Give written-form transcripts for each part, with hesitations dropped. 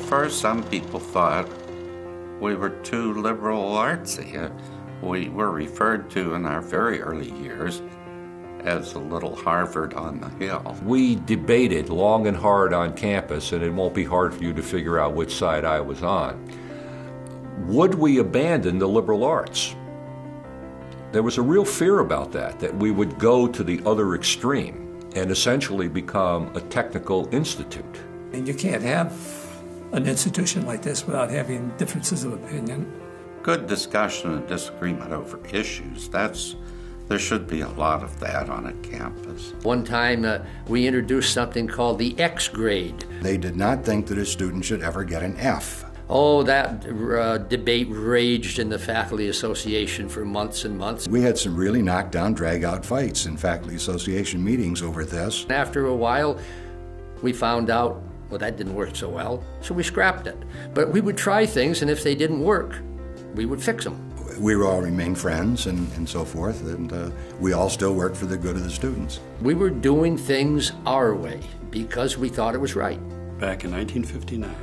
first, some people thought we were too liberal artsy. We were referred to in our very early years as a little Harvard on the Hill. We debated long and hard on campus, and it won't be hard for you to figure out which side I was on. Would we abandon the liberal arts? There was a real fear about that we would go to the other extreme and essentially become a technical institute. And you can't have an institution like this without having differences of opinion. Good discussion and disagreement over issues, there should be a lot of that on a campus. One time we introduced something called the X grade. They did not think that a student should ever get an F. Oh, that debate raged in the faculty association for months and months. We had some really knockdown, drag-out fights in faculty association meetings over this. After a while, we found out, well, that didn't work so well, so we scrapped it. But we would try things, and if they didn't work, we would fix them. We all remained friends and so forth, and we all still worked for the good of the students. We were doing things our way because we thought it was right. Back in 1959,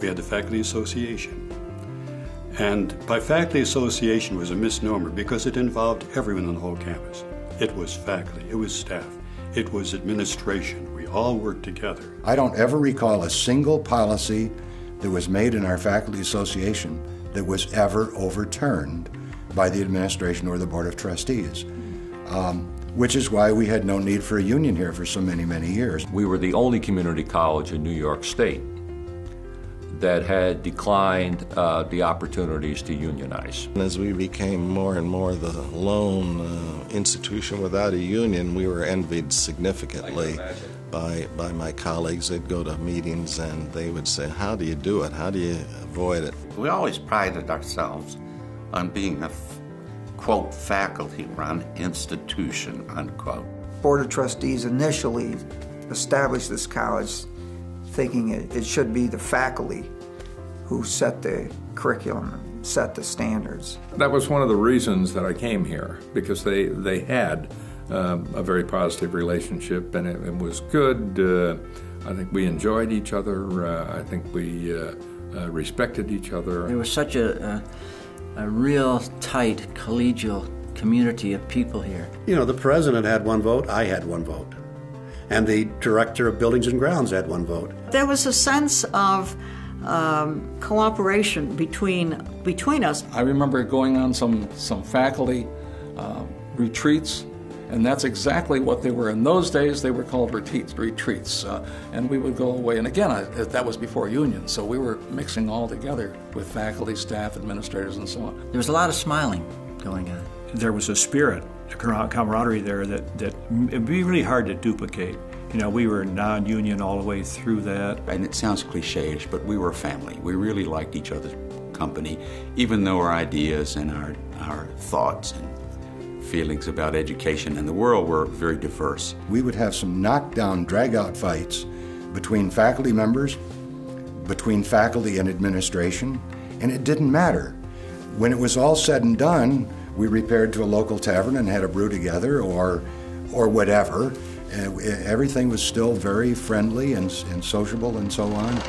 we had the faculty association. And by faculty association was a misnomer because it involved everyone on the whole campus. It was faculty, it was staff, it was administration. We all worked together. I don't ever recall a single policy that was made in our faculty association that was ever overturned by the administration or the Board of Trustees, which is why we had no need for a union here for so many, many years. We were the only community college in New York State that had declined the opportunities to unionize. As we became more and more the lone institution without a union, we were envied significantly by my colleagues. They'd go to meetings and they would say, how do you do it? How do you avoid it? We always prided ourselves on being a, quote, faculty-run institution, unquote. Board of Trustees initially established this college thinking it should be the faculty who set the curriculum, set the standards. That was one of the reasons that I came here, because they had a very positive relationship, and it was good. I think we enjoyed each other. I think we respected each other. There was such a real tight collegial community of people here. You know, the president had one vote, I had one vote. And the director of buildings and grounds had one vote. There was a sense of cooperation between us. I remember going on some faculty retreats, and that's exactly what they were. In those days, they were called retreats, and we would go away. And again, that was before union, so we were mixing all together with faculty, staff, administrators, and so on. There was a lot of smiling going on. There was a spirit, a camaraderie there that it'd be really hard to duplicate. You know, we were non-union all the way through that. And it sounds cliche-ish, but we were a family. We really liked each other's company, even though our ideas and our thoughts and feelings about education and the world were very diverse. We would have some knockdown, drag-out fights between faculty members, between faculty and administration, and it didn't matter. When it was all said and done, we repaired to a local tavern and had a brew together or whatever. Everything was still very friendly and sociable and so on.